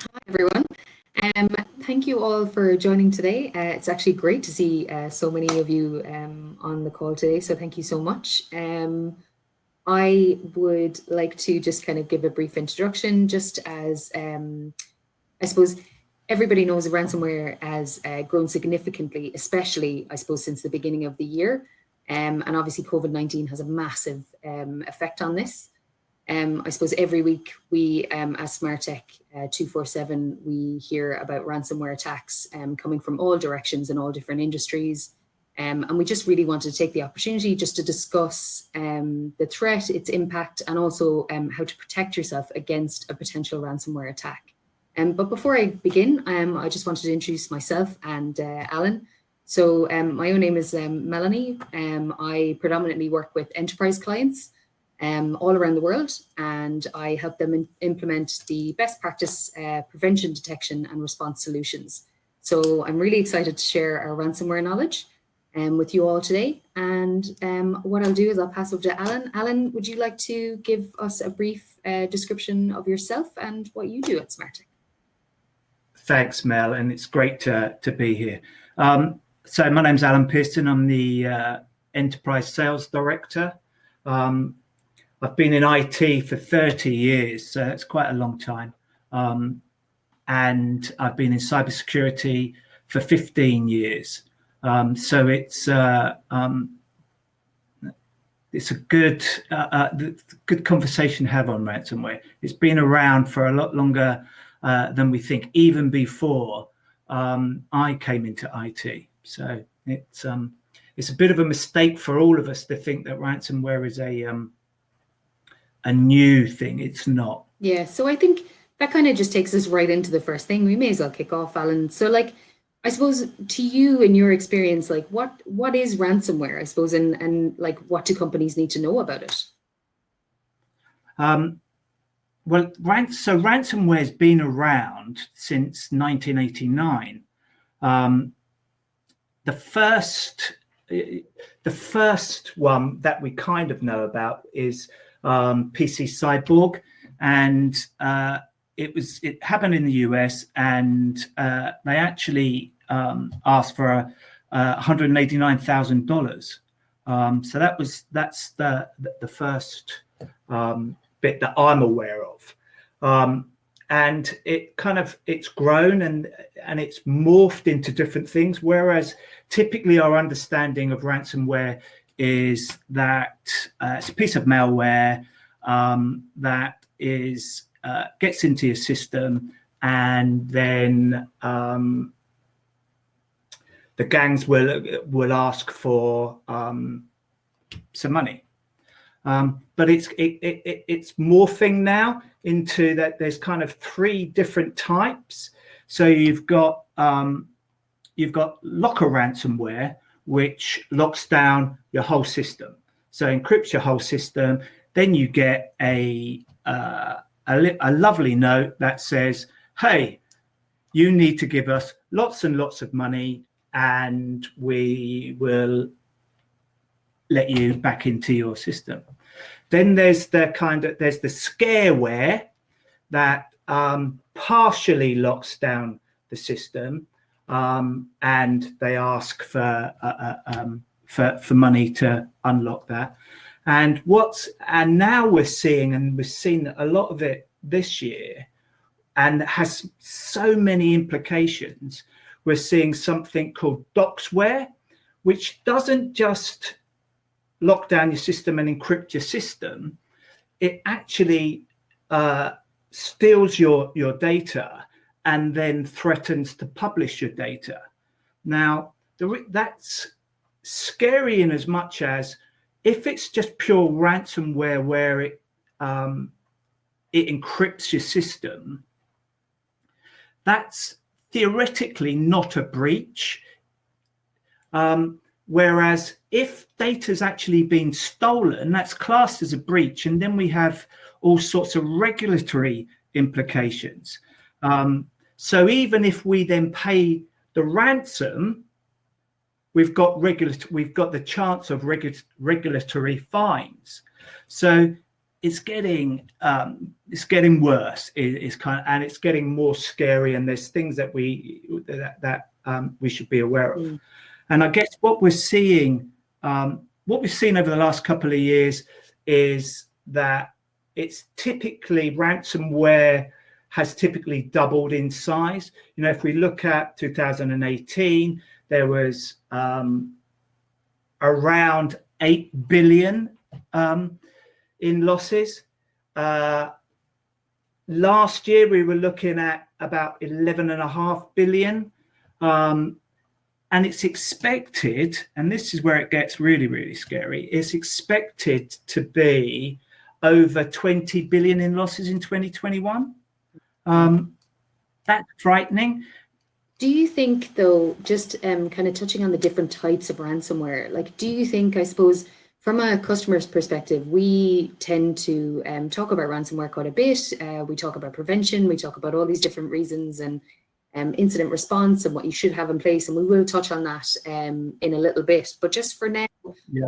Hi, everyone. Um, Thank you all for joining today. It's actually great to see so many of you on the call today, so thank you so much. I would like to just kind of give a brief introduction, just as I suppose everybody knows that ransomware has grown significantly, especially, I suppose, since the beginning of the year. And obviously, COVID-19 has a massive effect on this. I suppose every week we, as SmartTech 247, we hear about ransomware attacks coming from all directions and all different industries. And we just really wanted to take the opportunity just to discuss the threat, its impact, and also how to protect yourself against a potential ransomware attack. But before I begin, I just wanted to introduce myself and Alan. So my own name is Melanie. I predominantly work with enterprise clients all around the world, and I help them implement the best practice prevention, detection, and response solutions. So I'm really excited to share our ransomware knowledge with you all today. And what I'll do is I'll pass over to Alan. Alan, would you like to give us a brief description of yourself and what you do at SmartTech? Thanks, Mel, and it's great to be here. So my name's Alan Pearson. I'm the Enterprise Sales Director. I've been in IT for 30 years, so it's quite a long time. And I've been in cybersecurity for 15 years. So it's a good conversation to have on ransomware. It's been around for a lot longer than we think, even before I came into IT. So it's a bit of a mistake for all of us to think that ransomware is a new thing. It's not. Yeah, so I think that kind of just takes us right into the first thing. We may as well kick off, Alan. So, like, I suppose to you, in your experience, like, what is ransomware? I suppose, and like, what do companies need to know about it? Well, ransomware has been around since 1989. The first one that we kind of know about is PC Cyborg, and it happened in the US, and they actually asked for $189,000. So that's the first bit that I'm aware of, and it's grown and it's morphed into different things. Whereas typically our understanding of ransomware is that it's a piece of malware that gets into your system, and then the gangs will ask for some money. But it's morphing now into that. There's kind of three different types. So you've got locker ransomware, which locks down your whole system, so encrypts your whole system. Then you get a lovely note that says, "Hey, you need to give us lots and lots of money, and we will let you back into your system." Then there's the scareware that partially locks down the system, and they ask for money to unlock that. And now we've seen a lot of it this year, and it has so many implications. We're seeing something called doxware, which doesn't just lock down your system and encrypt your system. It actually steals your data and then threatens to publish your data. Now, that's scary in as much as, if it's just pure ransomware where it encrypts your system, that's theoretically not a breach. Whereas if data's actually been stolen, that's classed as a breach, and then we have all sorts of regulatory implications. So even if we then pay the ransom, we've got the chance of regulatory fines. So it's getting worse. It's kind of, and it's getting more scary. And there's things that we should be aware of. Mm. And I guess what we're seeing, what we've seen over the last couple of years, is that it's typically ransomware has typically doubled in size. You know, if we look at 2018, there was around 8 billion in losses. Last year we were looking at about 11.5 billion, and it's expected, and this is where it gets really, really scary, it's expected to be over 20 billion in losses in 2021. That's frightening. Do you think, though, just kind of touching on the different types of ransomware, like, do you think, I suppose, from a customer's perspective, we tend to talk about ransomware quite a bit. We talk about prevention, we talk about all these different reasons and incident response and what you should have in place. And we will touch on that in a little bit. But just for now,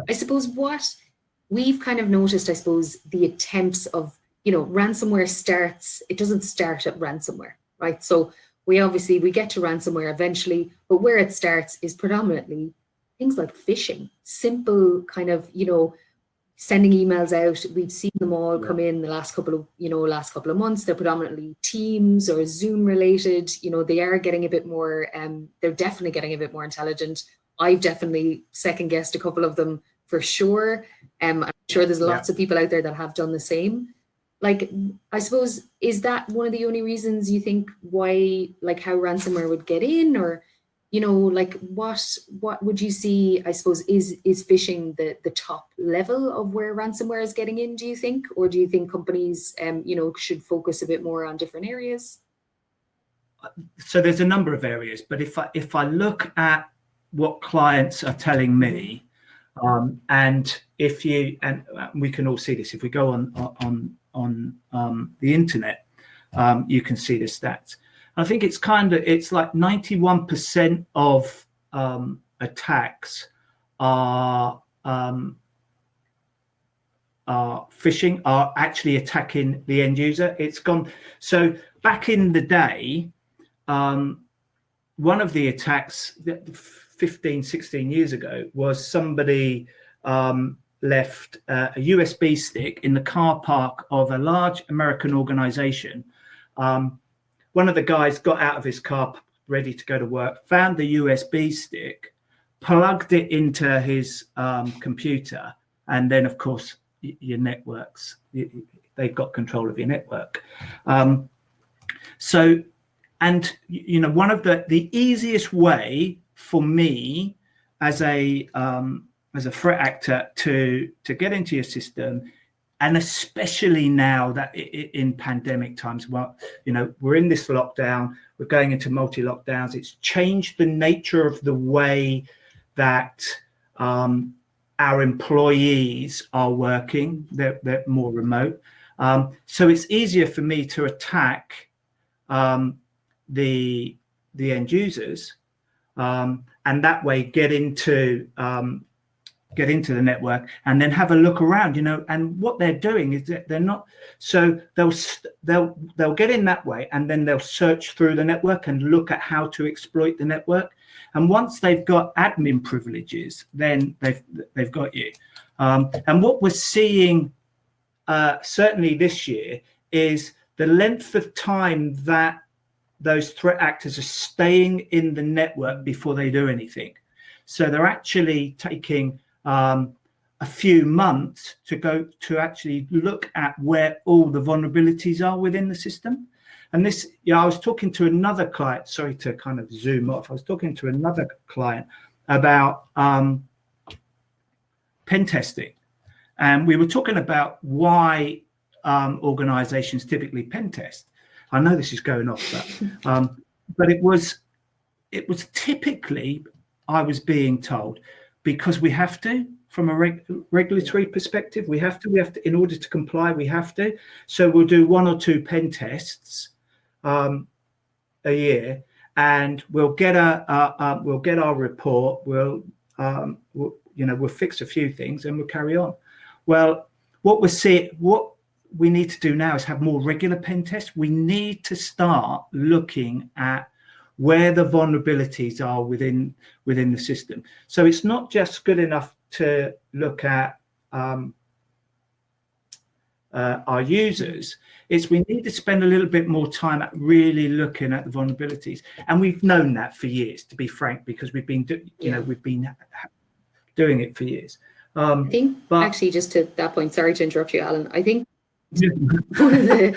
I suppose what we've kind of noticed, I suppose, the attempts of, you know, ransomware starts, it doesn't start at ransomware, right? So we get to ransomware eventually, but where it starts is predominantly things like phishing, simple kind of, you know, sending emails out. We've seen them all come in the last couple of months. They're predominantly Teams or Zoom related. You know, they are getting a bit more, they're definitely getting a bit more intelligent. I've definitely second guessed a couple of them for sure. I'm sure there's lots of people out there that have done the same. Like, I suppose, is that one of the only reasons you think why, like, how ransomware would get in? Or, you know, like, what would you see, I suppose, is phishing the top level of where ransomware is getting in, do you think? Or do you think companies, you know, should focus a bit more on different areas? So there's a number of areas, but if I look at what clients are telling me, and if you, and we can all see this, if we go on the internet, you can see the stats. I think it's like 91% of attacks are phishing, are actually attacking the end user. It's gone. So back in the day, one of the attacks 15, 16 years ago was somebody left a USB stick in the car park of a large American organization. One of the guys got out of his car ready to go to work, found the USB stick, plugged it into his computer, and then, of course, your networks, they've got control of your network. So, and, you know, one of the easiest way for me as a threat actor to get into your system, and especially now that in pandemic times, well, you know, we're in this lockdown, we're going into multi-lockdowns. It's changed the nature of the way that our employees are working. They're more remote. So it's easier for me to attack the end users, and that way get into the network and then have a look around, you know. And what they're doing is that they're not, so they'll get in that way, and then they'll search through the network and look at how to exploit the network. And once they've got admin privileges, then they've got you. And what we're seeing certainly this year is the length of time that those threat actors are staying in the network before they do anything. So they're actually taking a few months to actually look at where all the vulnerabilities are within the system. And this, you know, I was talking to another client, sorry to kind of zoom off. I was talking to another client about pen testing. And we were talking about why organizations typically pen test. I know this is going off, but it was typically, I was being told, because we have to, from a regulatory perspective, we have to, in order to comply, we have to. So we'll do 1 or 2 pen tests a year, and we'll get our report. We'll fix a few things, and we'll carry on. Well, what we need to do now is have more regular pen tests. We need to start looking at where the vulnerabilities are within the system. So it's not just good enough to look at our users. It's we need to spend a little bit more time at really looking at the vulnerabilities, and we've known that for years, to be frank, because we've been we've been doing it for years. I think, but actually, just to that point, sorry to interrupt you, Alan. I think one of the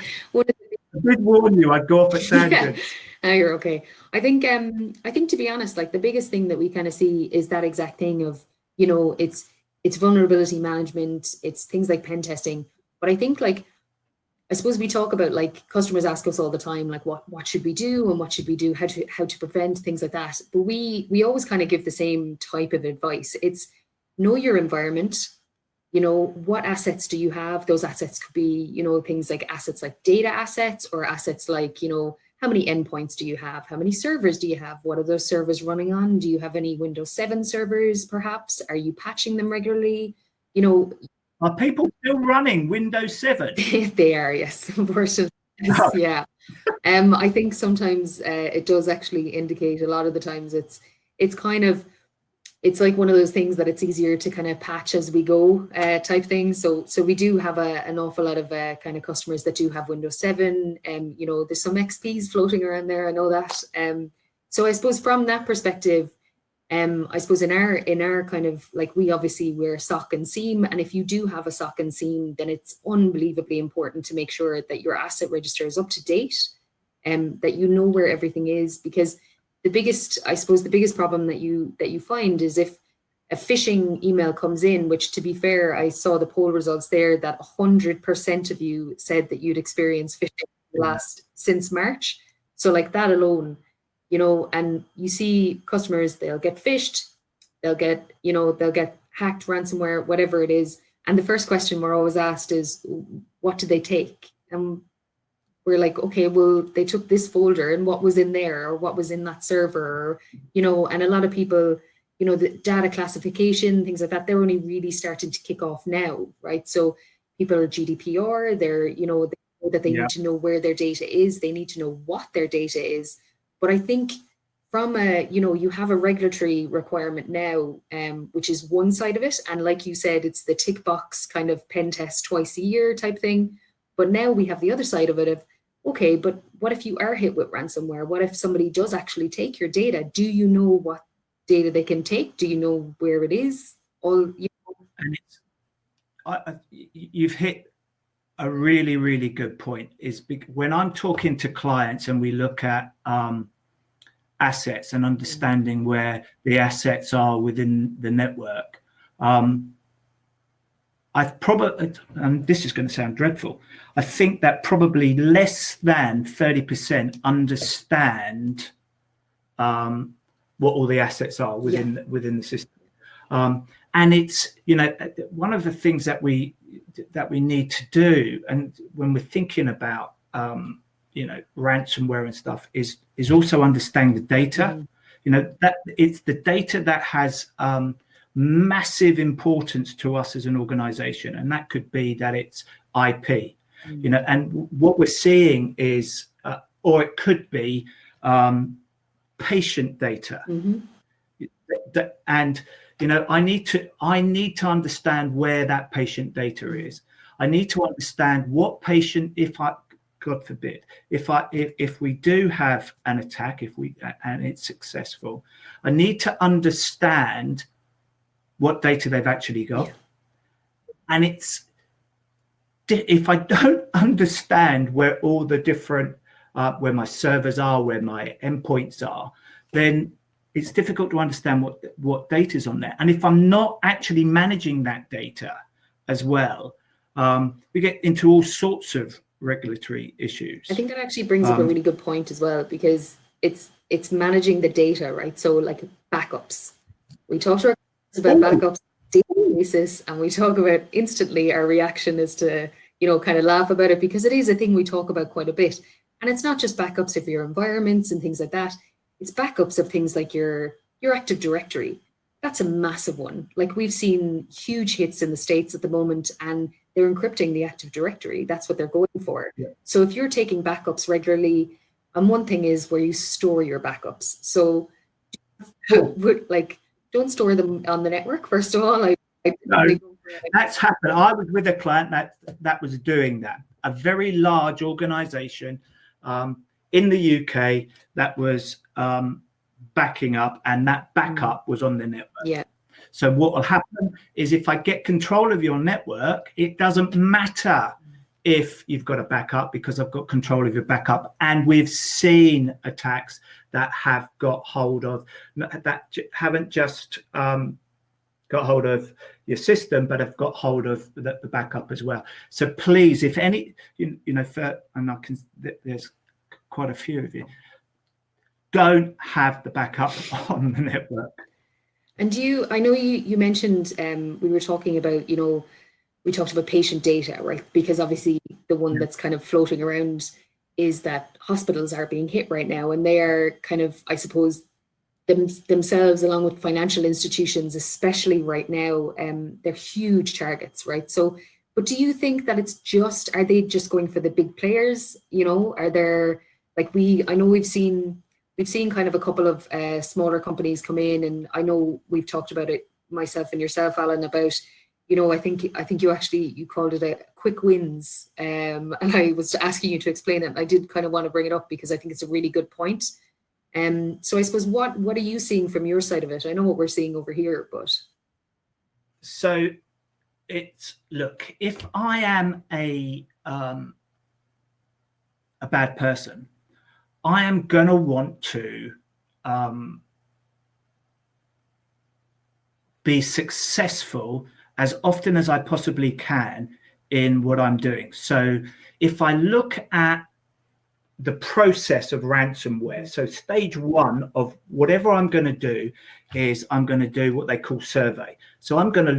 I did warn you I'd go off at tangents. Yeah. No, you're okay. I think to be honest, like the biggest thing that we kind of see is that exact thing of, you know, it's vulnerability management, it's things like pen testing. But I think, like, I suppose we talk about, like, customers ask us all the time, like, what should we do and what should we do, how to prevent things like that. But we always kind of give the same type of advice. It's know your environment. You know, what assets do you have? Those assets could be, you know, things like assets like data assets, or assets like, you know, how many endpoints do you have? How many servers do you have? What are those servers running on? Do you have any Windows 7 servers, perhaps? Are you patching them regularly? You know, are people still running Windows 7? They are, yes. Unfortunately, yes, yeah. I think sometimes it does actually indicate, a lot of the times it's kind of, it's like one of those things that it's easier to kind of patch as we go type thing. So we do have an awful lot of kind of customers that do have Windows 7, and you know, there's some XPs floating around there. I know that. So I suppose from that perspective, I suppose in our kind of, like, we're SOC and SIEM, and if you do have a SOC and SIEM, then it's unbelievably important to make sure that your asset register is up to date, and that you know where everything is, because the biggest problem that you find is if a phishing email comes in, which, to be fair, I saw the poll results there that 100% of you said that you'd experienced phishing since March. So, like, that alone, you know, and you see customers, they'll get phished, they'll get hacked, ransomware, whatever it is. And the first question we're always asked is, what did they take? And we're like, okay, well, they took this folder, and what was in there, or what was in that server, or, you know, and a lot of people, you know, the data classification, things like that, they're only really starting to kick off now, right? So people are GDPR, they're, you know, they know that they need to know where their data is, they need to know what their data is. But I think from you know, you have a regulatory requirement now, which is one side of it. And like you said, it's the tick box kind of pen test twice a year type thing. But now we have the other side of it of, okay, but what if you are hit with ransomware? What if somebody does actually take your data? Do you know what data they can take? Do you know where it is? And you've hit a really, really good point. Is when I'm talking to clients and we look at assets and understanding where the assets are within the network, I've probably, and this is going to sound dreadful, I think that probably less than 30% understand what all the assets are within the system. And it's, you know, one of the things that we need to do, and when we're thinking about you know, ransomware and stuff, is also understanding the data. You know, that it's the data that has massive importance to us as an organization, and that could be that it's IP, you know, and what we're seeing is or it could be patient data. And you know, I need to understand where that patient data is. I need to understand what patient, if I, God forbid, if we do have an attack, and it's successful, I need to understand what data they've actually got. And it's, if I don't understand where all the different where my servers are, where my endpoints are, then it's difficult to understand what data is on there. And if I'm not actually managing that data as well, we get into all sorts of regulatory issues. I think that actually brings up a really good point as well, because it's managing the data, right? So, like, backups. We talked to our about backups on a daily basis, and we talk about, instantly our reaction is to, you know, kind of laugh about it, because it is a thing we talk about quite a bit. And it's not just backups of your environments and things like that. It's backups of things like your Active Directory. That's a massive one. Like, we've seen huge hits in the States at the moment, and they're encrypting the Active Directory. That's what they're going for. Yeah. So if you're taking backups regularly, and one thing is where you store your backups. So like, don't store them on the network, first of all. No, that's happened. I was with a client that was doing that. A very large organization in the UK that was backing up, and that backup was on the network. Yeah. So what will happen is if I get control of your network, it doesn't matter if you've got a backup, because I've got control of your backup. And we've seen attacks that have got hold of, that haven't just got hold of your system, but have got hold of the backup as well. So please, if any, and there's quite a few of you, don't have the backup on the network. And I know you mentioned, we were talking about, we talked about patient data, right? Because obviously the one that's kind of floating around is that hospitals are being hit right now, and they are kind of, I suppose, themselves, along with financial institutions, especially right now, they're huge targets, right? So, but do you think that are they just going for the big players? Are there, like, I know we've seen kind of a couple of smaller companies come in, and I know we've talked about it, myself and yourself, Alan, about, I think you called it a quick wins, and I was asking you to explain it. And I did kind of want to bring it up because I think it's a really good point. So I suppose what are you seeing from your side of it? I know what we're seeing over here, but so look, if I am a bad person, I am going to want to be successful as often as I possibly can in what I'm doing. So if I look at the process of ransomware, so stage one of whatever I'm going to do is I'm going to do what they call survey. So I'm going to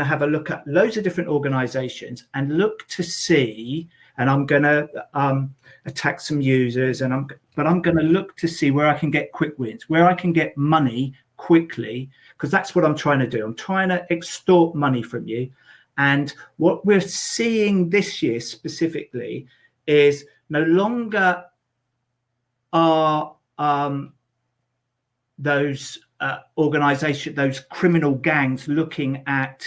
have a look at loads of different organizations and look to see, and I'm going to attack some users, but I'm going to look to see where I can get quick wins, where I can get money quickly, because that's what I'm trying to do. I'm trying to extort money from you. And what we're seeing this year specifically is no longer are those organizations, those criminal gangs looking at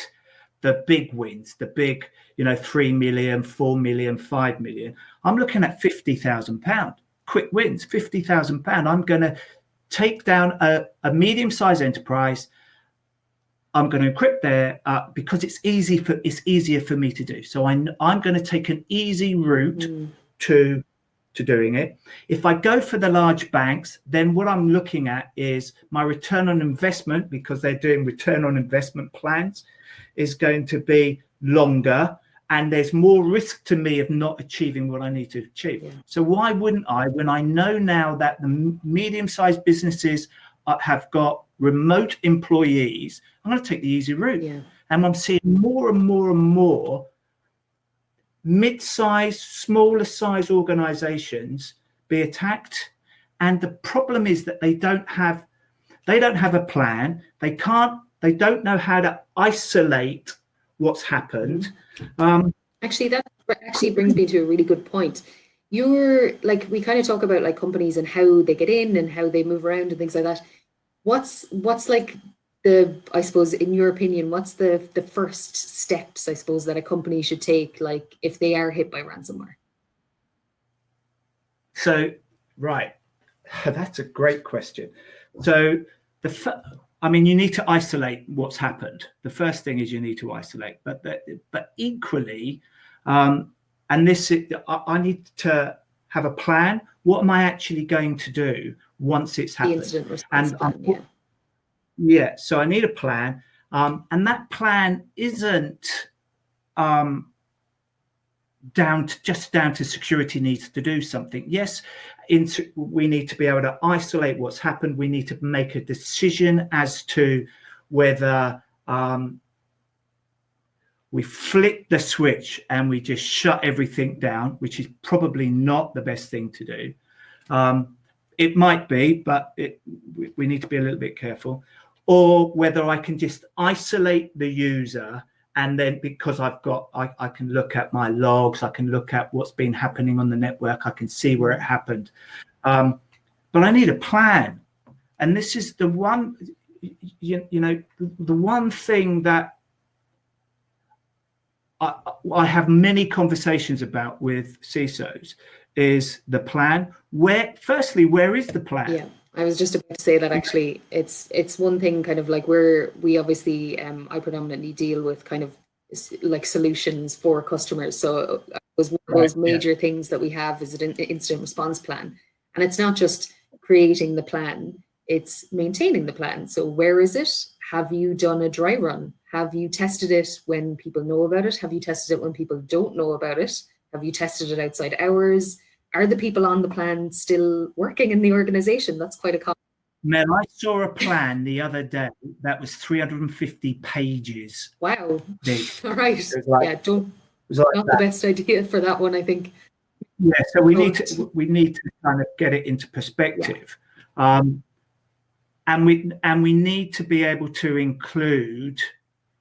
the big wins, the big, 3 million, 4 million, 5 million. I'm looking at £50,000 quick wins, £50,000. I'm going to take down a medium-sized enterprise. I'm going to encrypt there because it's easier for me to do. So I'm going to take an easy route to doing it. If I go for the large banks, then what I'm looking at is my return on investment, because they're doing return on investment plans, is going to be longer, and there's more risk to me of not achieving what I need to achieve. Yeah. So why wouldn't I, when I know now that the medium-sized businesses have got remote employees, I'm going to take the easy route. Yeah. And I'm seeing more and more and more mid-sized, smaller size organizations be attacked. And the problem is that they don't have a plan. They don't know how to isolate what's happened. Actually, that brings me to a really good point. You're like, we kind of talk about like companies and how they get in and how they move around and things like that. What's like I suppose, in your opinion, what's the first steps, I suppose, that a company should take, like, if they are hit by ransomware? So, right. That's a great question. So you need to isolate what's happened. The first thing is you need to isolate, but equally, I need to have a plan. What am I actually going to do once it's happened? The incident response plan, yeah. So I need a plan, and that plan isn't down to security needs to do something. Yes, we need to be able to isolate what's happened. We need to make a decision as to whether we flip the switch and we just shut everything down, which is probably not the best thing to do. It might be, but we need to be a little bit careful. Or whether I can just isolate the user and then because I can look at my logs, I can look at what's been happening on the network, I can see where it happened. But I need a plan. And this is the one, the one thing that I have many conversations about with CISOs is the plan. Firstly, where is the plan? Yeah, I was just about to say that actually. It's one thing kind of like we obviously I predominantly deal with kind of like solutions for customers. So one of those major things that we have is an incident response plan, and it's not just creating the plan, it's maintaining the plan. So where is it? Have you done a dry run? Have you tested it when people know about it? Have you tested it when people don't know about it? Have you tested it outside hours? Are the people on the plan still working in the organization? That's quite a common. Man, I saw a plan the other day that was 350 pages. Wow. Big. All right. Like, yeah, not the best idea for that one, I think. Yeah, so we need to kind of get it into perspective. Yeah. And we need to be able to include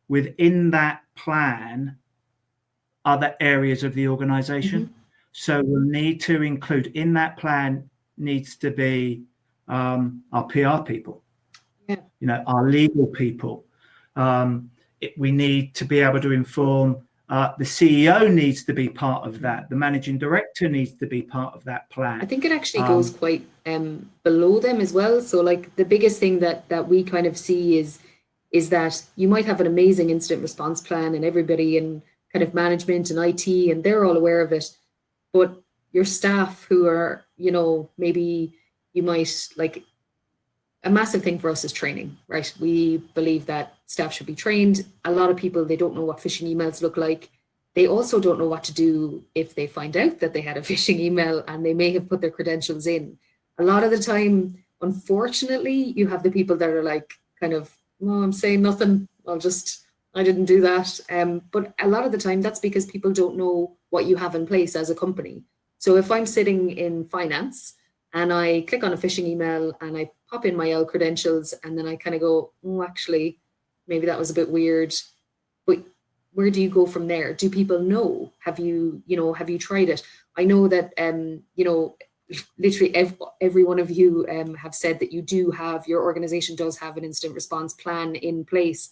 within that plan other areas of the organization. Mm-hmm. So we'll need to include in that plan needs to be our PR people, our legal people. We need to be able to inform the CEO needs to be part of that. The managing director needs to be part of that plan. I think it actually goes quite below them as well. So like the biggest thing that we kind of see is that you might have an amazing incident response plan and everybody in kind of management and IT, and they're all aware of it. But your staff who are, maybe you might like, a massive thing for us is training, right? We believe that staff should be trained. A lot of people, they don't know what phishing emails look like. They also don't know what to do if they find out that they had a phishing email and they may have put their credentials in. A lot of the time, unfortunately, you have the people that are like, kind of, no, I'm saying nothing. I didn't do that. But a lot of the time, that's because people don't know what you have in place as a company. So if I'm sitting in finance and I click on a phishing email and I pop in my L credentials and then I kind of go, oh, actually, maybe that was a bit weird. But where do you go from there? Do people know? Have you tried it? I know that, literally every one of you have said that your organization does have an incident response plan in place.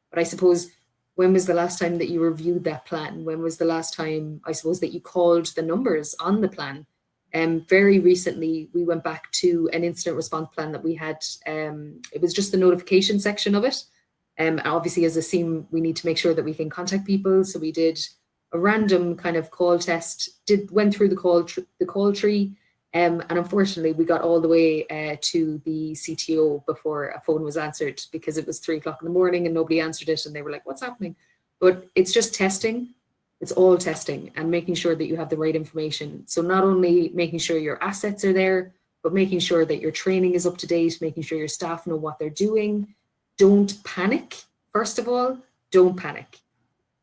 But I suppose, when was the last time that you reviewed that plan? When was the last time, I suppose, that you called the numbers on the plan? Very recently, we went back to an incident response plan that we had. It was just the notification section of it. Obviously, as a team, we need to make sure that we can contact people. So we did a random kind of call test, went through the call tree. And unfortunately, we got all the way to the CTO before a phone was answered, because it was 3 o'clock in the morning and nobody answered it. And they were like, what's happening? But it's just testing. It's all testing and making sure that you have the right information. So not only making sure your assets are there, but making sure that your training is up to date, making sure your staff know what they're doing. Don't panic. First of all, don't panic.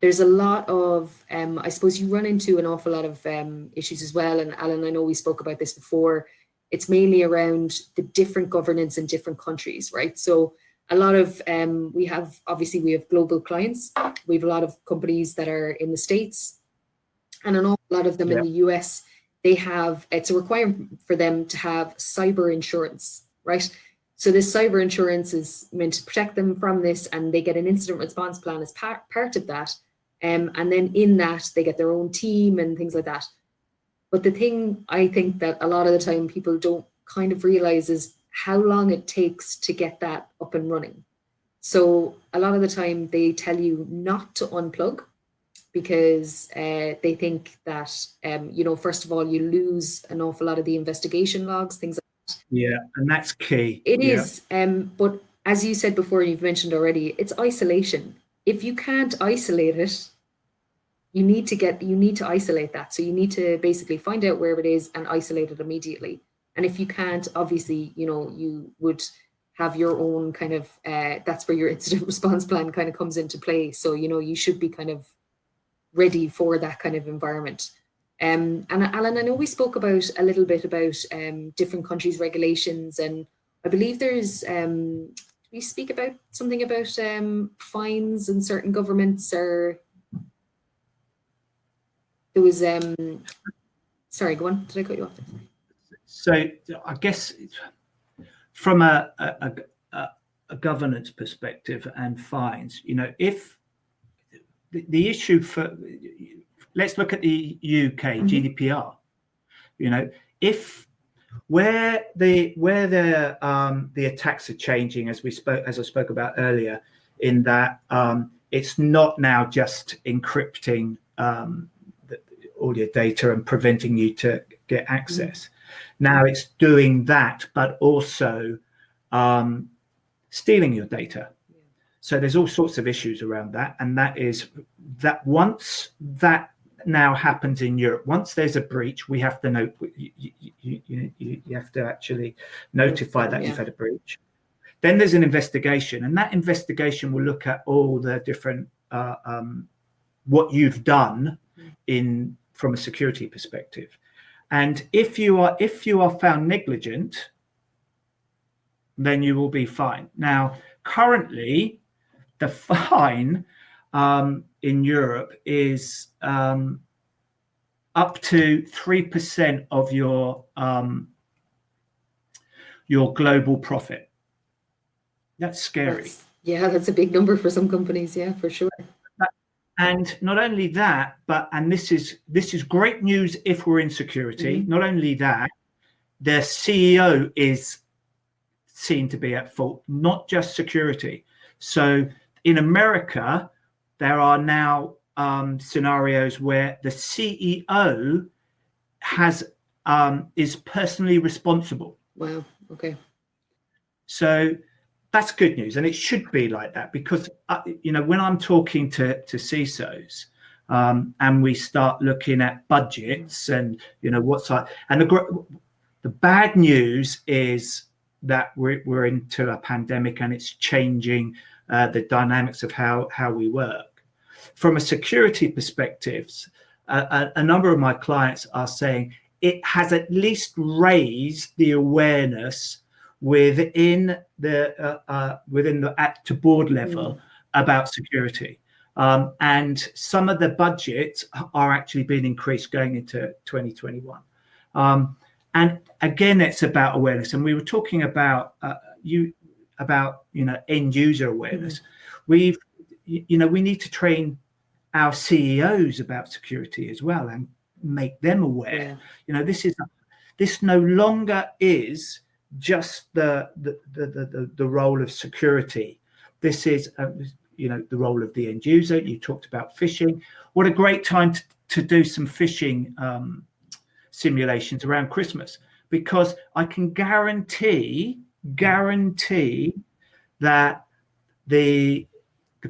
There's a lot of, I suppose you run into an awful lot of issues as well. And Alan, I know we spoke about this before. It's mainly around the different governance in different countries, right? So a lot of, we have global clients. We have a lot of companies that are in the States, and an awful lot of them in the US. It's a requirement for them to have cyber insurance, right? So this cyber insurance is meant to protect them from this, and they get an incident response plan as part of that. And then in that, they get their own team and things like that. But the thing I think that a lot of the time people don't kind of realize is how long it takes to get that up and running. So a lot of the time they tell you not to unplug, because they think that, first of all, you lose an awful lot of the investigation logs, things like that. Yeah, and that's key. It is. But as you said before, you've mentioned already, it's isolation. If you can't isolate it, you need to isolate that. So you need to basically find out where it is and isolate it immediately. And if you can't, obviously, you would have your own kind of, that's where your incident response plan kind of comes into play. So, you should be kind of ready for that kind of environment. And Alan, I know we spoke a little bit about different countries' regulations, and I believe there's we speak about something about fines in certain governments, or there was sorry, go on. Did I cut you off there? So I guess from a governance perspective and fines, if the issue for, let's look at the UK GDPR, if where the attacks are changing, as I spoke about earlier, in that it's not now just encrypting all your data and preventing you to get access. Now it's doing that, but also stealing your data. So there's all sorts of issues around that, and that is that once that now happens in Europe, once there's a breach, we have to know, you have to actually notify that you've had a breach. Then there's an investigation, and that investigation will look at all the different what you've done from a security perspective. And if you are found negligent, then you will be fined. Now, currently, the fine in Europe is up to 3% of your global profit. That's scary. That's a big number for some companies. Yeah, for sure. And not only that, and this is great news if we're in security. Not only that, the CEO is seen to be at fault, not just security. So in America, there are now scenarios where the CEO is personally responsible. Wow. Okay. So that's good news, and it should be like that, because when I'm talking to CISOs and we start looking at budgets and what's like, and the bad news is that we're into a pandemic and it's changing the dynamics of how we work. From a security perspective, a number of my clients are saying it has at least raised the awareness within the at to board level about security, and some of the budgets are actually being increased going into 2021. And again, it's about awareness, and we were talking about end user awareness. We need to train our CEOs about security as well and make them aware. This no longer is just the role of security. This is the role of the end user. You talked about phishing. What a great time to do some phishing simulations around Christmas, because I can guarantee that the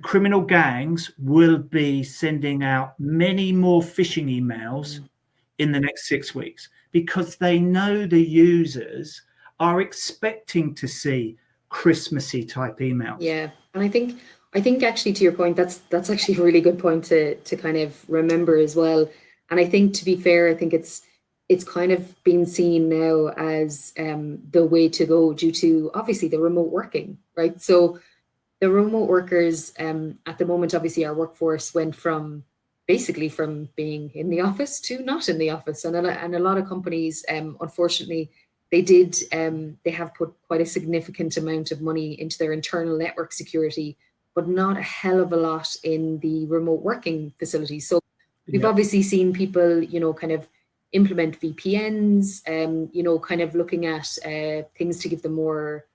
criminal gangs will be sending out many more phishing emails in the next 6 weeks, because they know the users are expecting to see Christmassy type emails. Yeah, and I think actually, to your point, that's actually a really good point to kind of remember as well. And I think, to be fair, I think it's kind of been seen now as the way to go, due to obviously the remote working, right? So the remote workers at the moment, obviously our workforce went from being in the office to not in the office, and a lot of companies, unfortunately, they have put quite a significant amount of money into their internal network security, but not a hell of a lot in the remote working facilities. So we've obviously seen people, kind of implement VPNs, kind of looking at things to give them more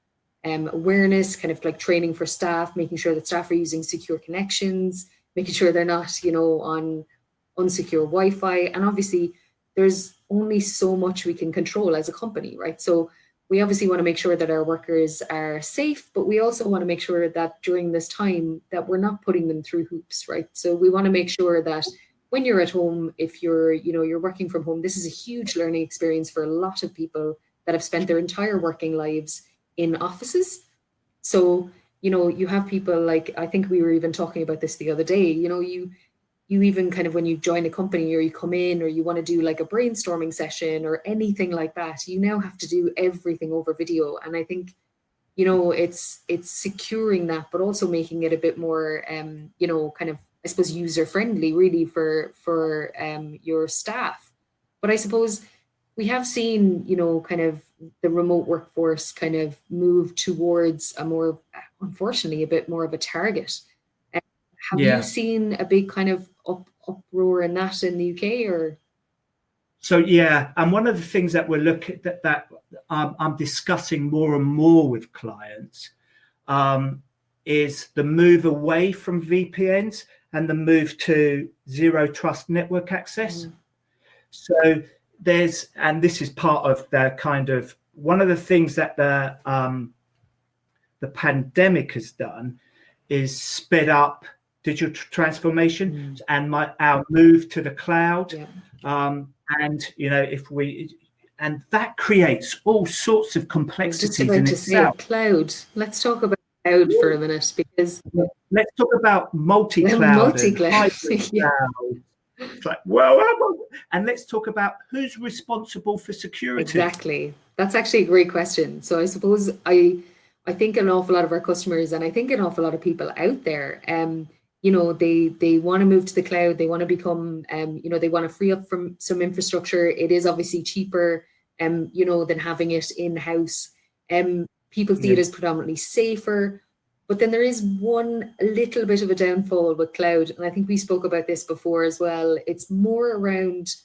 awareness, kind of like training for staff, making sure that staff are using secure connections, making sure they're not, on unsecure Wi-Fi. And obviously there's only so much we can control as a company, right? So we obviously want to make sure that our workers are safe, but we also want to make sure that during this time that we're not putting them through hoops, right? So we want to make sure that when you're at home, if you're working from home, this is a huge learning experience for a lot of people that have spent their entire working lives in offices. So, you have people like, I think we were even talking about this the other day, you even kind of, when you join a company or you come in or you want to do like a brainstorming session or anything like that, you now have to do everything over video. And I think you know, it's securing that, but also making it a bit more, you know, kind of, I suppose, user friendly, really, for your staff. But I suppose we have seen, you know, kind of the remote workforce kind of move towards a more, unfortunately, a bit more of a target. Um, have you Yeah. seen a big kind of uproar in that in the UK, or? So yeah, and one of the things that we're looking that I'm discussing more and more with clients is the move away from VPNs and the move to zero trust network access. So there's, and this is part of the kind of one of the things that the pandemic has done is sped up digital transformation and our move to the cloud. Yeah. And you know, and that creates all sorts of I was just complexities about in to say itself. cloud. Let's talk about cloud for a minute, because Let's talk about multi-cloud and multi-cloud. hybrid Yeah. cloud. It's like, well, and let's talk about who's responsible for security. Exactly. That's actually a great question. So I suppose I think an awful lot of our customers, and I think an awful lot of people out there, you know, they want to move to the cloud. They want to become, you know, they want to free up from some infrastructure. It is obviously cheaper, you know, than having it in house. People see it as predominantly safer. But then there is one little bit of a downfall with cloud, and I think we spoke about this before as well. It's more around,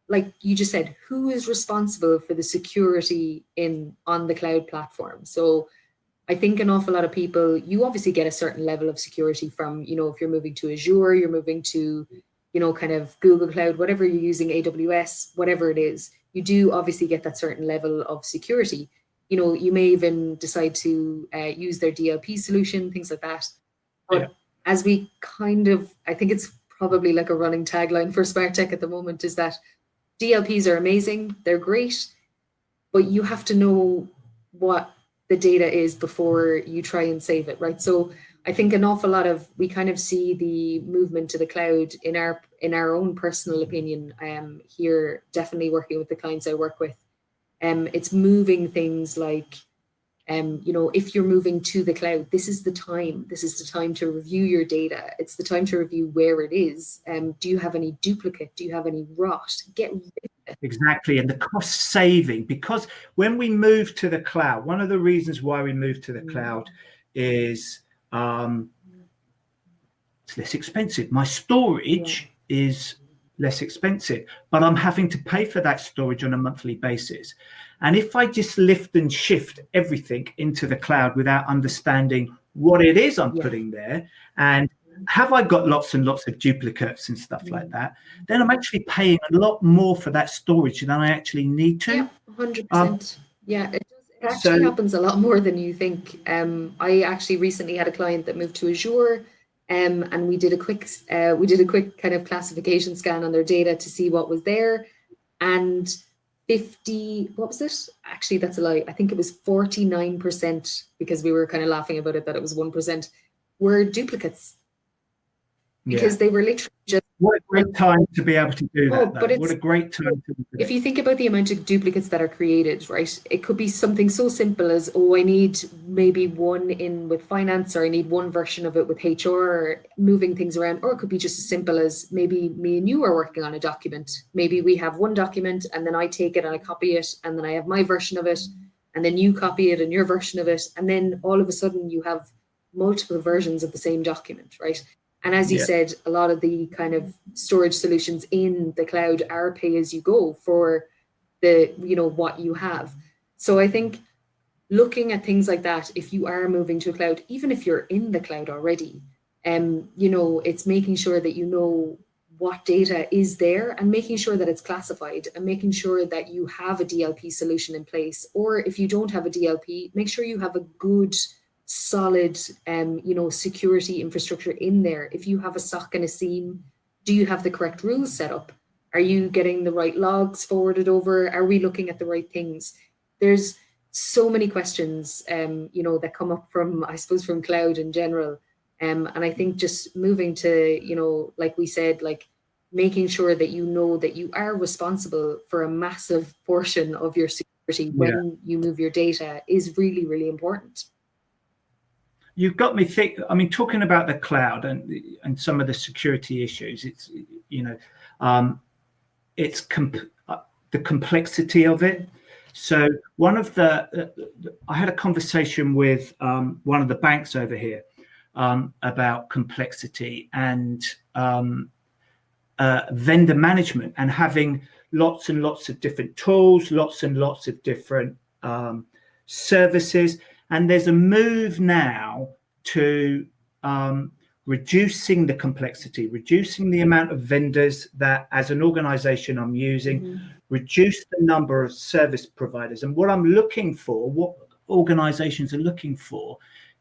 like you just said, who is responsible for the security in on the cloud platform. So I think an awful lot of people, you obviously get a certain level of security from, you know, if you're moving to Azure, you're moving to, you know, kind of Google Cloud, whatever you're using, AWS, whatever it is, you do obviously get that certain level of security. You know, you may even decide to use their DLP solution, things like that. But as we kind of, I think it's probably like a running tagline for Smart Tech at the moment, is that DLPs are amazing, they're great, but you have to know what the data is before you try and save it, right? So I think an awful lot of, we kind of see the movement to the cloud in our own personal opinion, here, definitely working with the clients I work with. It's moving things like, you know, if you're moving to the cloud, this is the time. This is the time to review your data. It's the time to review where it is. Do you have any duplicate? Do you have any rot? Get rid of it. Exactly, and the cost saving, because when we move to the cloud, one of the reasons why we move to the cloud is it's less expensive. My storage is less expensive, but I'm having to pay for that storage on a monthly basis. And if I just lift and shift everything into the cloud without understanding what it is I'm putting there, and have I got lots and lots of duplicates and stuff like that, then I'm actually paying a lot more for that storage than I actually need to. Yeah, 100%. Yeah, it does. It actually happens a lot more than you think. I actually recently had a client that moved to Azure, and we did a quick kind of classification scan on their data to see what was there, and 50, what was it? Actually, that's a lie. I think it was 49%, because we were kind of laughing about it that it was 1%, were duplicates, because they were literally just. What a great time to be able to do that, but though. What a great time to do it. If you think about the amount of duplicates that are created, right? It could be something so simple as, oh, I need maybe one in with finance, or I need one version of it with HR, or moving things around. Or it could be just as simple as, maybe me and you are working on a document. Maybe we have one document, and then I take it and I copy it, and then I have my version of it, and then you copy it and your version of it. And then all of a sudden you have multiple versions of the same document, right? And as you said, a lot of the kind of storage solutions in the cloud are pay as you go for the, you know, what you have. So I think looking at things like that, if you are moving to a cloud, even if you're in the cloud already, you know, it's making sure that you know what data is there, and making sure that it's classified, and making sure that you have a DLP solution in place. Or if you don't have a DLP, make sure you have a good, solid, you know, security infrastructure in there. If you have a SOC and a SIEM, do you have the correct rules set up? Are you getting the right logs forwarded over? Are we looking at the right things? There's so many questions, you know, that come up from, I suppose, from cloud in general. And I think just moving to, you know, like we said, like making sure that you know that you are responsible for a massive portion of your security. when you move your data is really, really important. You've got me think. I mean, talking about the cloud and some of the security issues, it's it's the complexity of it. So one of I had a conversation with one of the banks over here about complexity and vendor management, and having lots and lots of different tools, lots and lots of different services. And there's a move now to reducing the complexity, reducing the amount of vendors that as an organization I'm using, reduce the number of service providers. And what I'm looking for, what organizations are looking for,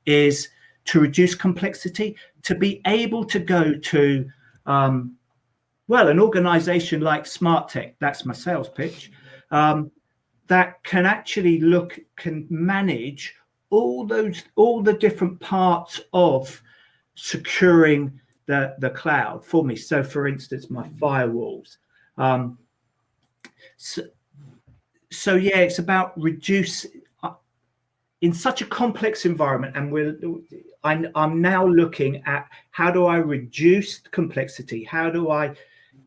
is to reduce complexity, to be able to go to, well, an organization like SmartTech, that's my sales pitch, that can actually can manage all the different parts of securing the cloud for me. So for instance, my firewalls. So yeah, it's about reduce in such a complex environment, and I'm now looking at how do I reduce the complexity? How do I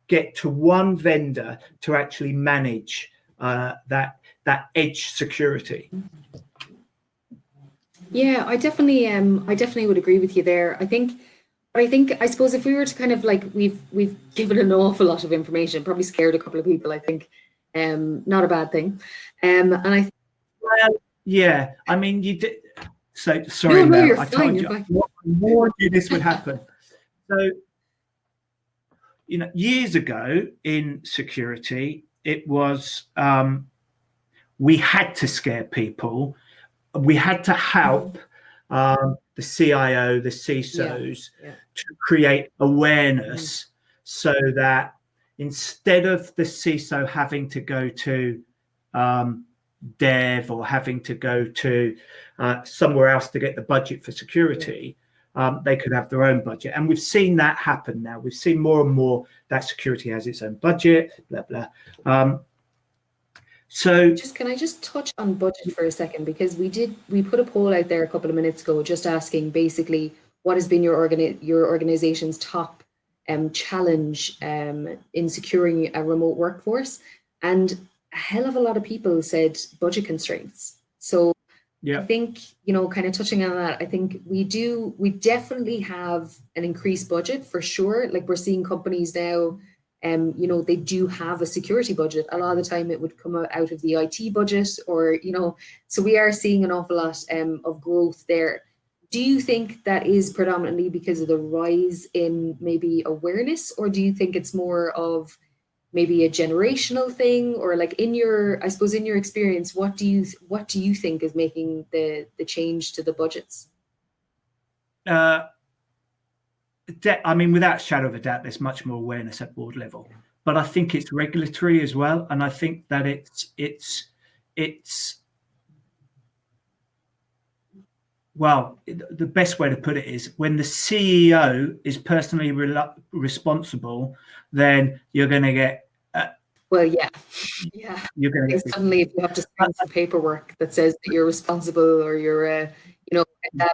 get to one vendor to actually manage that edge security? Yeah, I definitely would agree with you there. I suppose if we were to kind of like, we've given an awful lot of information, probably scared a couple of people, I think, not a bad thing. And well, yeah, I mean, you did. So sorry, no, Mel, you're I fine, told you, I warned you this would happen. So, years ago in security, it was we had to scare people. We had to help the CIO, the CISOs to create awareness so that instead of the CISO having to go to dev or having to go to somewhere else to get the budget for security, they could have their own budget. And we've seen that happen now. We've seen more and more that security has its own budget, blah, blah. So can I just touch on budget for a second? Because we put a poll out there a couple of minutes ago just asking basically what has been your organization's top challenge in securing a remote workforce, and a hell of a lot of people said budget constraints. So I think, kind of touching on that, I think we definitely have an increased budget for sure. Like we're seeing companies now, they do have a security budget. A lot of the time it would come out of the IT budget, or, so we are seeing an awful lot of growth there. Do you think that is predominantly because of the rise in maybe awareness, or do you think it's more of maybe a generational thing, or like in your experience, what do you think is making the change to the budgets? I mean, without a shadow of a doubt, there's much more awareness at board level, but I think it's regulatory as well. And I think that it's well, the best way to put it is when the CEO is personally responsible, then you're going to get well, yeah. You're going to get suddenly, if you have to sign some paperwork that says that you're responsible, or you're a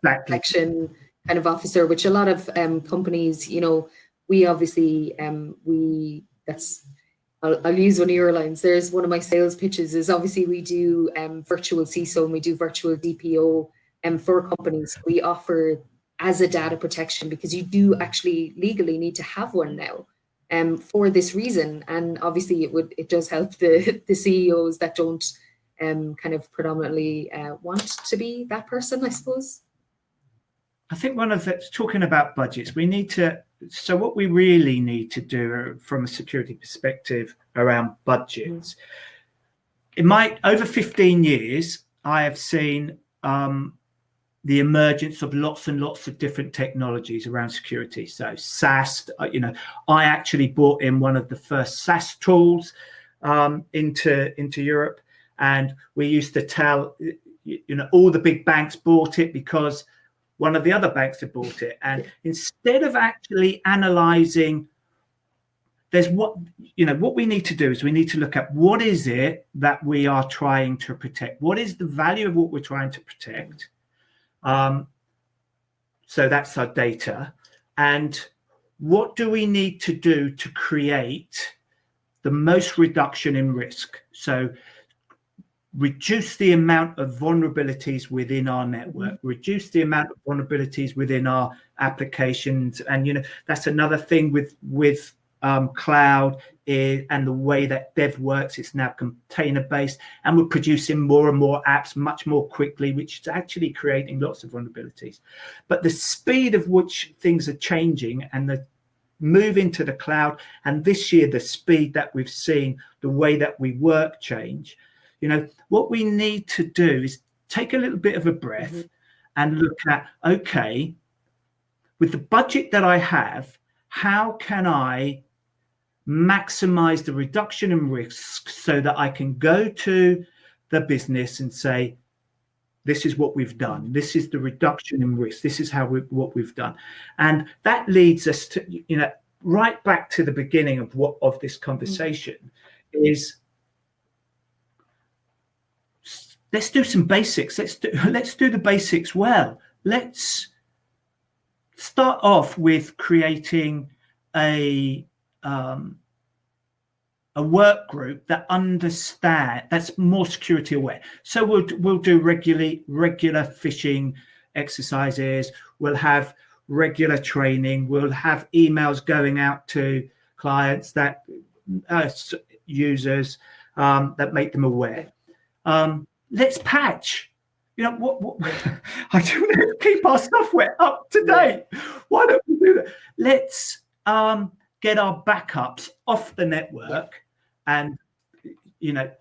protection kind of officer, which a lot of companies, we obviously I'll use one of your lines. There's one of my sales pitches is obviously we do virtual CISO and we do virtual DPO for companies. We offer as a data protection because you do actually legally need to have one now. For this reason, and obviously it does help the CEOs that don't kind of predominantly want to be that person, I suppose. I think talking about budgets, so what we really need to do from a security perspective around budgets, over 15 years, I have seen the emergence of lots and lots of different technologies around security. So SaaS, I actually brought in one of the first SaaS tools into Europe, and we used to tell, all the big banks bought it because one of the other banks had bought it. And instead of actually analyzing, there's what we need to do is we need to look at what is it that we are trying to protect. What is the value of what we're trying to protect? So that's our data. And what do we need to do to create the most reduction in risk? So reduce the amount of vulnerabilities within our network, reduce the amount of vulnerabilities within our applications. And that's another thing with cloud and the way that dev works. It's now container based, and we're producing more and more apps much more quickly, which is actually creating lots of vulnerabilities. But the speed of which things are changing and the move into the cloud, and this year the speed that we've seen the way that we work change, what we need to do is take a little bit of a breath and look at, okay, with the budget that I have, how can I maximize the reduction in risk so that I can go to the business and say, this is what we've done. This is the reduction in risk. This is what we've done. And that leads us to, right back to the beginning of this conversation is, let's do some basics. Let's do the basics well. Let's start off with creating a work group that's more security aware. So we'll do regular phishing exercises. We'll have regular training. We'll have emails going out to clients that users that make them aware. Let's patch. What I do. Let's keep our software up to date. Why don't we do that? Let's get our backups off the network, and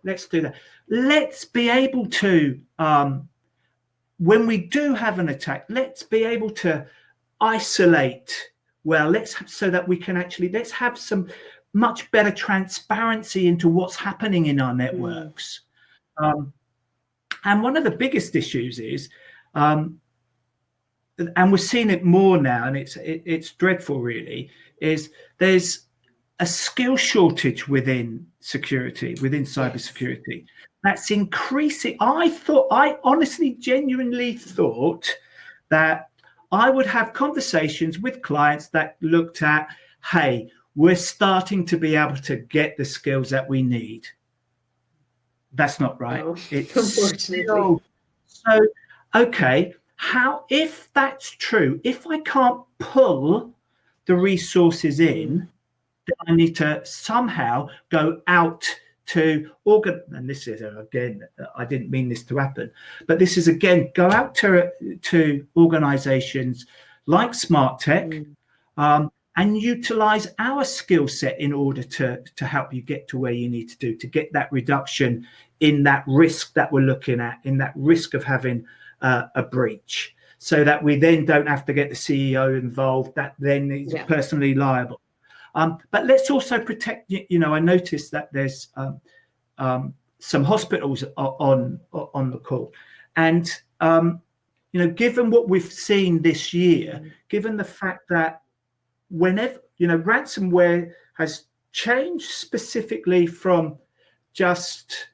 let's do that. Let's be able to, when we do have an attack, let's be able to isolate well. So that we can let's have some much better transparency into what's happening in our networks. And one of the biggest issues is, and we're seeing it more now, and it's dreadful really, is there's a skill shortage within security, within cybersecurity. That's increasing. I honestly, genuinely thought that I would have conversations with clients that looked at, hey, we're starting to be able to get the skills that we need. That's not right. No, it's unfortunately. So, okay, if that's true, if I can't pull the resources in, then I need to somehow go out to and this is again, I didn't mean this to happen, but this is again, go out to organizations like Smart Tech, and utilize our skill set in order to help you get to where you need to get that reduction in that risk that we're looking at, in that risk of having a breach, so that we then don't have to get the CEO involved, that then is personally liable. But let's also protect, I noticed that there's some hospitals on the call. And, given what we've seen this year, given the fact that whenever, ransomware has changed specifically from just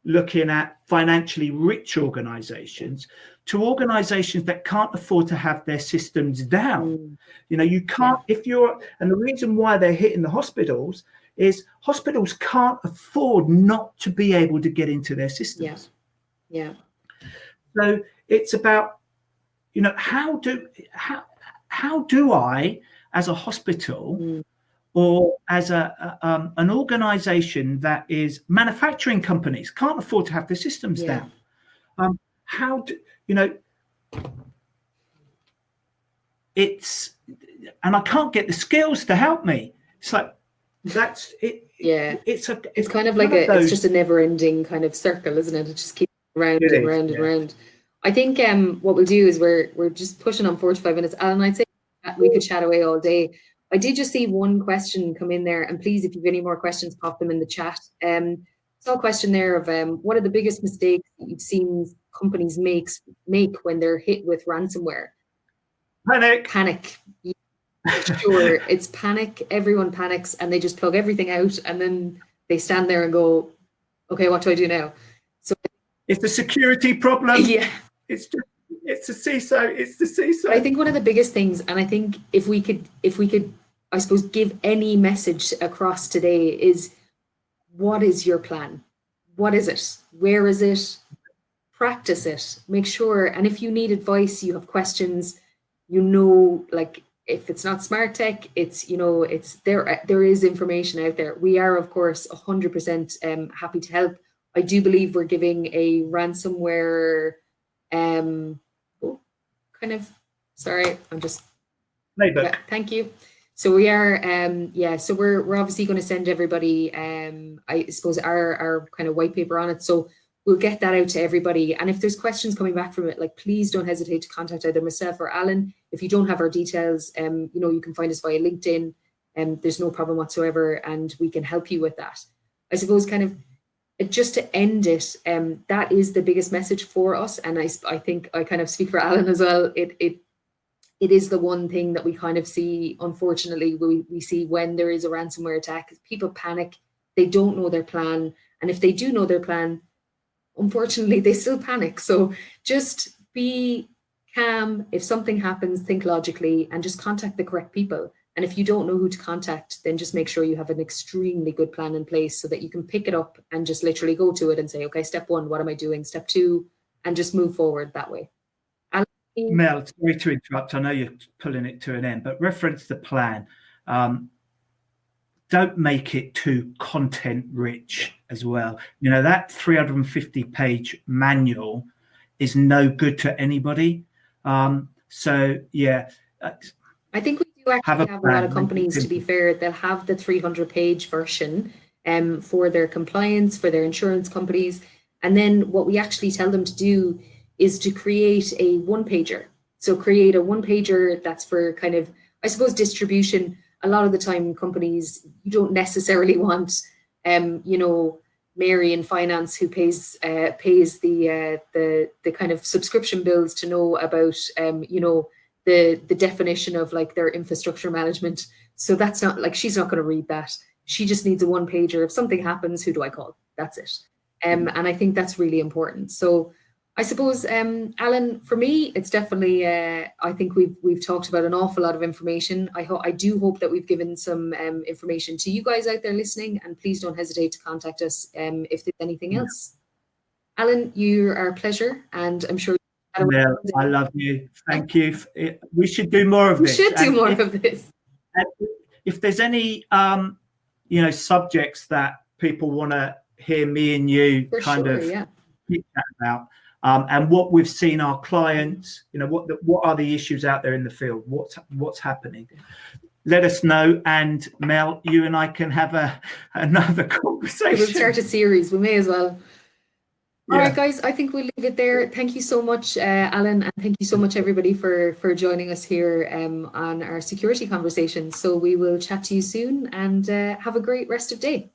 looking at financially rich organizations to organizations that can't afford to have their systems down. You can't, and the reason why they're hitting the hospitals is hospitals can't afford not to be able to get into their systems. So it's about, how do I, as a hospital or as an organization that is manufacturing companies, can't afford to have their systems down. How do it's, and I can't get the skills to help me. It's like, that's it. It's kind of like it's just a never-ending kind of circle, isn't it? It just keeps round and round and round. I think what we'll do is we're just pushing on 45 minutes. Alan, I'd say we could chat away all day. I did just see one question come in there, and please, if you have any more questions, pop them in the chat. Saw a question there of what are the biggest mistakes that you've seen companies make when they're hit with ransomware? Panic. sure, it's panic. Everyone panics and they just plug everything out, and then they stand there and go, okay, what do I do now? So It's the security problem. yeah, It's just, it's the CISO. It's the CISO. I think one of the biggest things, and I think if we could, I suppose, give any message across today is, what is your plan? What is it? Where is it? Practice it. Make sure. And if you need advice, you have questions, like if it's not smart tech, it's, it's there. There is information out there. We are, of course, 100% happy to help. I do believe we're giving a ransomware, oh, kind of, sorry, I'm just, Playbook. yeah, thank you. So we are, so we're obviously going to send everybody, I suppose, our kind of white paper on it. So we'll get that out to everybody. And if there's questions coming back from it, like, please don't hesitate to contact either myself or Alan. If you don't have our details, you can find us via LinkedIn, and there's no problem whatsoever, and we can help you with that. I suppose kind of just to end it, that is the biggest message for us. And I think I kind of speak for Alan as well. It is the one thing that we kind of see, unfortunately, we see when there is a ransomware attack. People panic, they don't know their plan. And if they do know their plan, unfortunately, they still panic. So just be calm. If something happens, think logically and just contact the correct people. And if you don't know who to contact, then just make sure you have an extremely good plan in place so that you can pick it up and just literally go to it and say, okay, step 1, what am I doing? Step 2, and just move forward that way. Mel, sorry to interrupt. I know you're pulling it to an end, but reference the plan. Don't make it too content rich as well. That 350-page manual is no good to anybody. So yeah. I think we do actually have a lot of companies, to be fair, that have the 300-page version for their compliance, for their insurance companies. And then what we actually tell them to do is to create a one-pager. So create a one-pager that's for kind of, I suppose, distribution. A lot of the time, companies, you don't necessarily want, Mary in finance who pays the kind of subscription bills to know about, the definition of like their infrastructure management. So that's not like, she's not going to read that. She just needs a one-pager. If something happens, who do I call? That's it. And I think that's really important. So I suppose, Alan, for me, it's definitely, I think we've talked about an awful lot of information. I do hope that we've given some information to you guys out there listening, and please don't hesitate to contact us if there's anything else. Alan, you are a pleasure, and I'm sure. Mel, I love you. Thank you. We should do more of this. We should do more of this. If there's any, subjects that people want to hear me and you chat about, and what we've seen our clients, what are the issues out there in the field, what's happening, let us know. And Mel, you and I can have another conversation. We'll start a series. We may as well. All right, guys, I think we'll leave it there. Thank you so much, Alan, and thank you so much, everybody, for joining us here on our security conversation. So we will chat to you soon, and have a great rest of day.